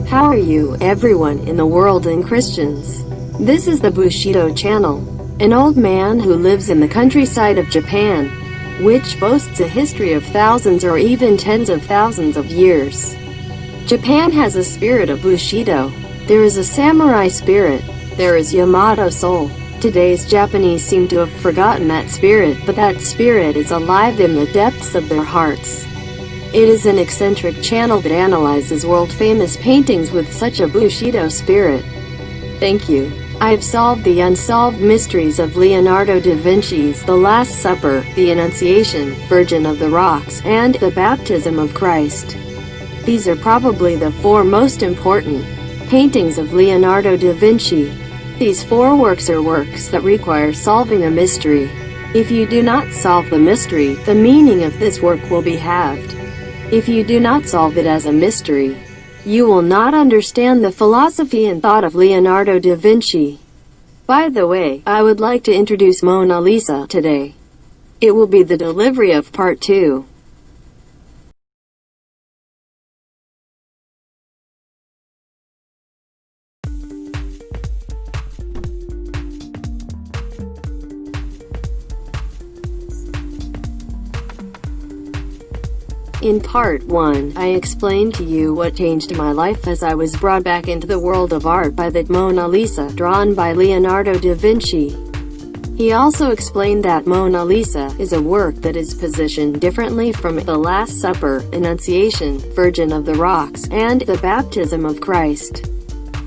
How are you, everyone in the world and Christians? This is the Bushido channel. An old man who lives in the countryside of Japan, which boasts a history of thousands or even tens of thousands of years. Japan has a spirit of Bushido. There is a samurai spirit. There is Yamato soul. Today's Japanese seem to have forgotten that spirit, but that spirit is alive in the depths of their hearts. It is an eccentric channel that analyzes world-famous paintings with such a Bushido spirit. Thank you. I have solved the unsolved mysteries of Leonardo da Vinci's The Last Supper, the Annunciation, Virgin of the Rocks, and the Baptism of Christ. These are probably the four most important paintings of Leonardo da Vinci. These four works are works that require solving a mystery. If you do not solve the mystery, the meaning of this work will be halved. If you do not solve it as a mystery, you will not understand the philosophy and thought of Leonardo da Vinci. By the way, I would like to introduce Mona Lisa today. It will be the delivery of part 2. In part 1, I explained to you what changed my life as I was brought back into the world of art by the Mona Lisa, drawn by Leonardo da Vinci. He also explained that Mona Lisa is a work that is positioned differently from The Last Supper, Annunciation, Virgin of the Rocks, and the Baptism of Christ.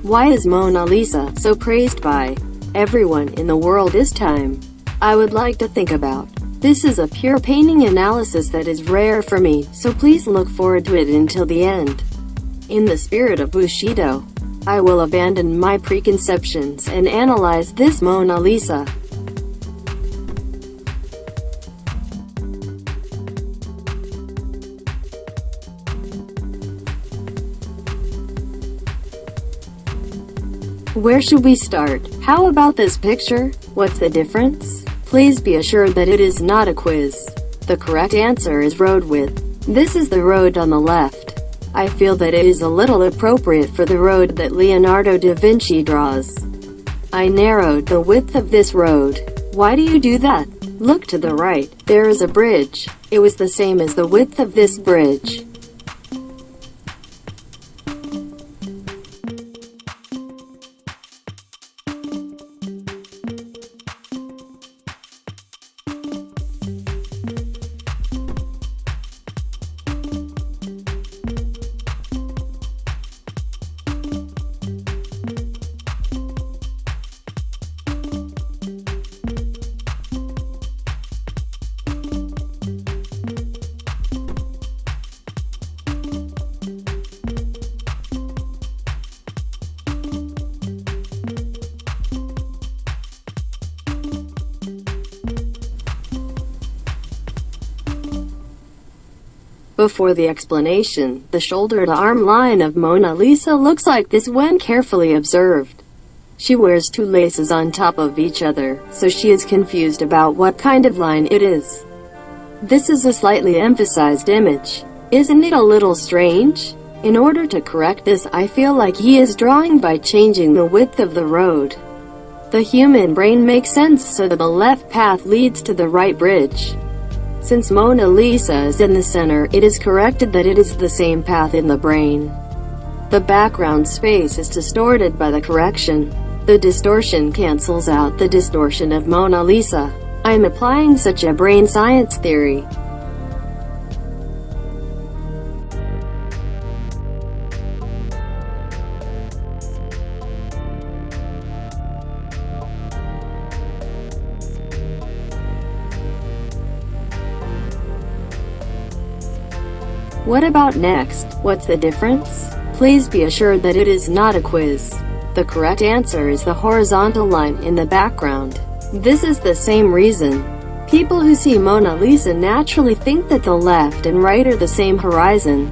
Why is Mona Lisa so praised by everyone in the world this time? I would like to think about. This is a pure painting analysis that is rare for me, so please look forward to it until the end. In the spirit of Bushido, I will abandon my preconceptions and analyze this Mona Lisa. Where should we start? How about this picture? What's the difference? Please be assured that it is not a quiz. The correct answer is road width. This is the road on the left. I feel that it is a little appropriate for the road that Leonardo da Vinci draws. I narrowed the width of this road. Why do you do that? Look to the right. There is a bridge. It was the same as the width of this bridge. Before the explanation, the shoulder-to-arm line of Mona Lisa looks like this when carefully observed. She wears two laces on top of each other, so she is confused about what kind of line it is. This is a slightly emphasized image. Isn't it a little strange? In order to correct this, I feel like he is drawing by changing the width of the road. The human brain makes sense so that the left path leads to the right bridge. Since Mona Lisa is in the center, it is corrected that it is the same path in the brain. The background space is distorted by the correction. The distortion cancels out the distortion of Mona Lisa. I am applying such a brain science theory. What about next? What's the difference? Please be assured that it is not a quiz. The correct answer is the horizontal line in the background. This is the same reason. People who see Mona Lisa naturally think that the left and right are the same horizon.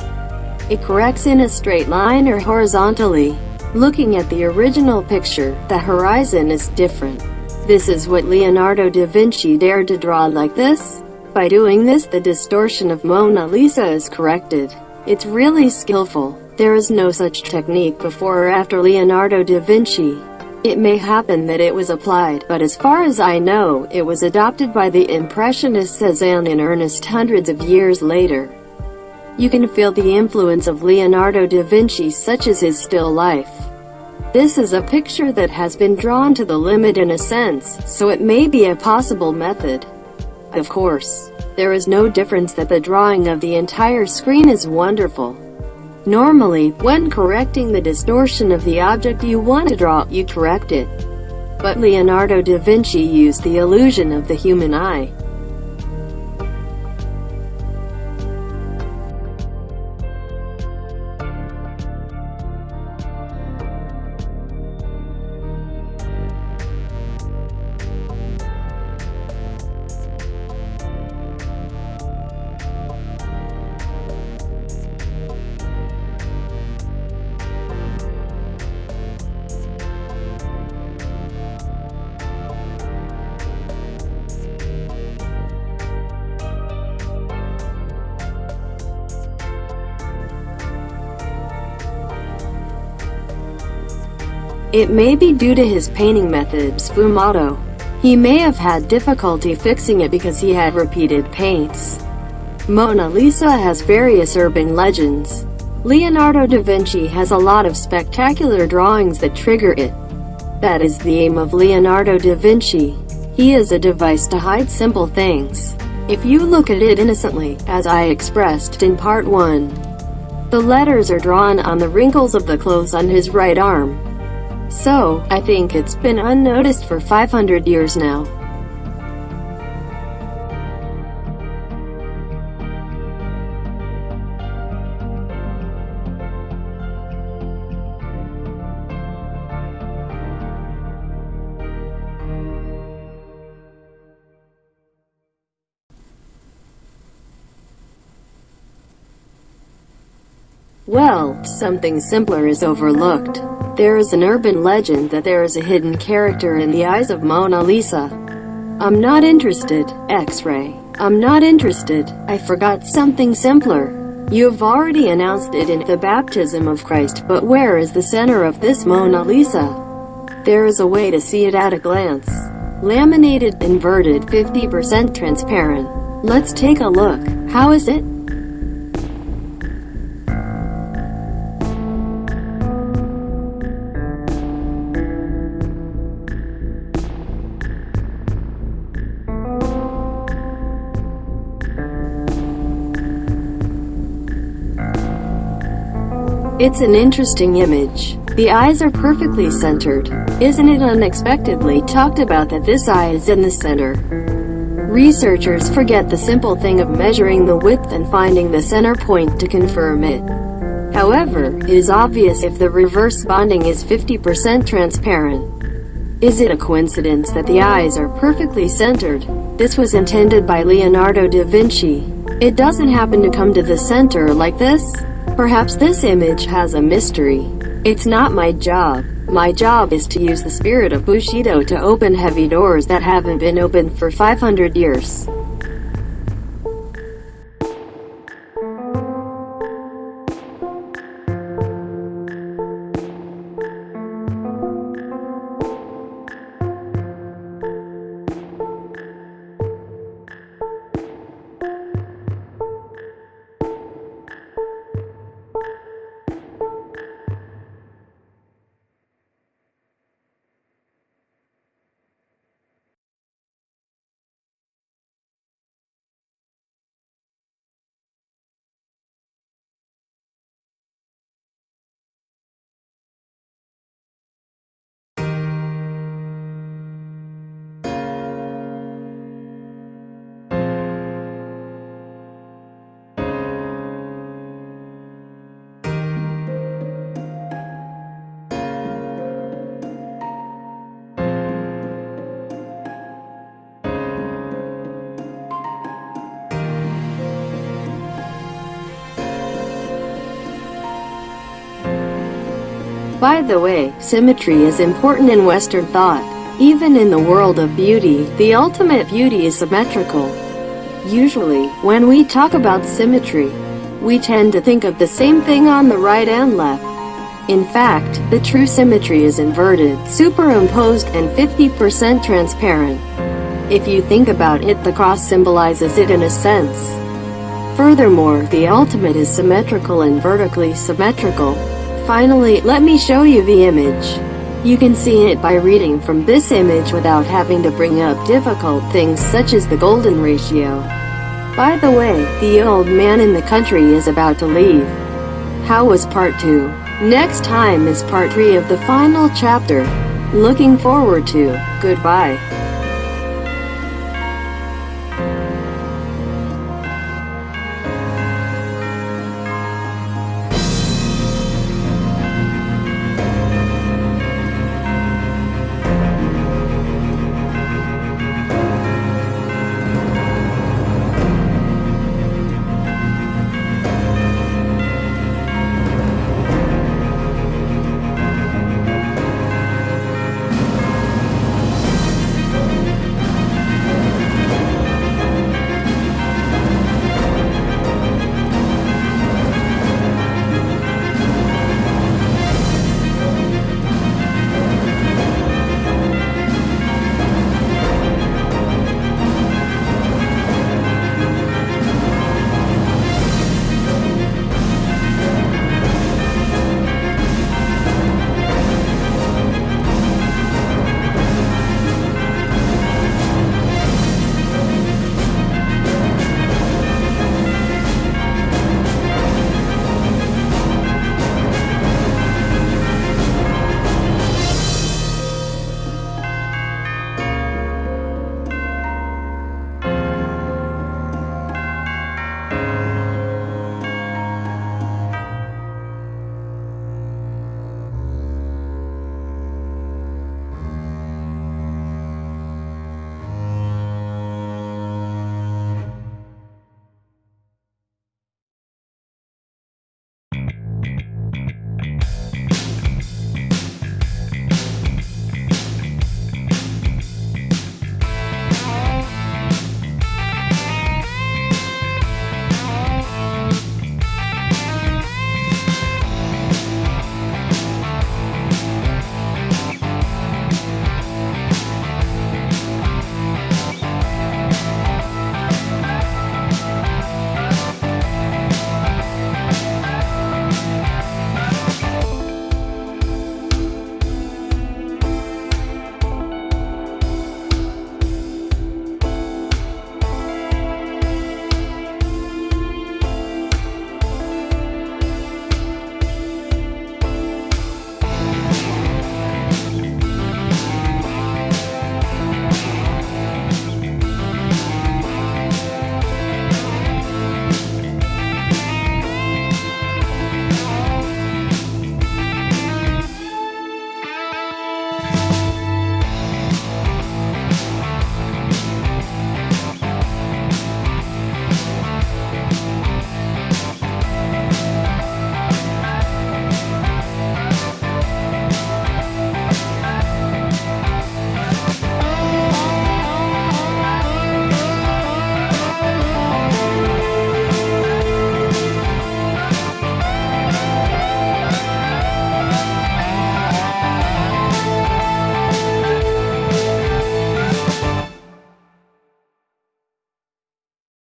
It corrects in a straight line or horizontally. Looking at the original picture, the horizon is different. This is what Leonardo da Vinci dared to draw like this. By doing this, the distortion of Mona Lisa is corrected. It's really skillful. There is no such technique before or after Leonardo da Vinci. It may happen that it was applied, but as far as I know, it was adopted by the Impressionists Cézanne in earnest hundreds of years later. You can feel the influence of Leonardo da Vinci such as his still life. This is a picture that has been drawn to the limit in a sense, so it may be a possible method. Of course, there is no difference that the drawing of the entire screen is wonderful. Normally, when correcting the distortion of the object you want to draw, you correct it. But Leonardo da Vinci used the illusion of the human eye. It may be due to his painting method, sfumato. He may have had difficulty fixing it because he had repeated paints. Mona Lisa has various urban legends. Leonardo da Vinci has a lot of spectacular drawings that trigger it. That is the aim of Leonardo da Vinci. He is a device to hide simple things. If you look at it innocently, as I expressed in part 1, the letters are drawn on the wrinkles of the clothes on his right arm. So, I think it's been unnoticed for 500 years now. Well, something simpler is overlooked. There is an urban legend that there is a hidden character in the eyes of Mona Lisa. I'm not interested. X-ray. I'm not interested. I forgot something simpler. You have already announced it in the baptism of Christ, but where is the center of this Mona Lisa? There is a way to see it at a glance. Laminated, inverted, 50% transparent. Let's take a look. How is it? It's an interesting image. The eyes are perfectly centered. Isn't it unexpectedly talked about that this eye is in the center? Researchers forget the simple thing of measuring the width and finding the center point to confirm it. However, it is obvious if the reverse bonding is 50% transparent. Is it a coincidence that the eyes are perfectly centered? This was intended by Leonardo da Vinci. It doesn't happen to come to the center like this. Perhaps this image has a mystery. It's not my job. My job is to use the spirit of Bushido to open heavy doors that haven't been opened for 500 years. By the way, symmetry is important in Western thought. Even in the world of beauty, the ultimate beauty is symmetrical. Usually, when we talk about symmetry, We tend to think of the same thing on the right and left. In fact, the true symmetry is inverted, superimposed, and 50% transparent. If you think about it, the cross symbolizes it in a sense. Furthermore, the ultimate is symmetrical and vertically symmetrical. Finally, let me show you the image. You can see it by reading from this image without having to bring up difficult things such as the golden ratio. By the way, the old man in the country is about to leave. How was part 2? Next time is part 3 of the final chapter. Looking forward to. Goodbye.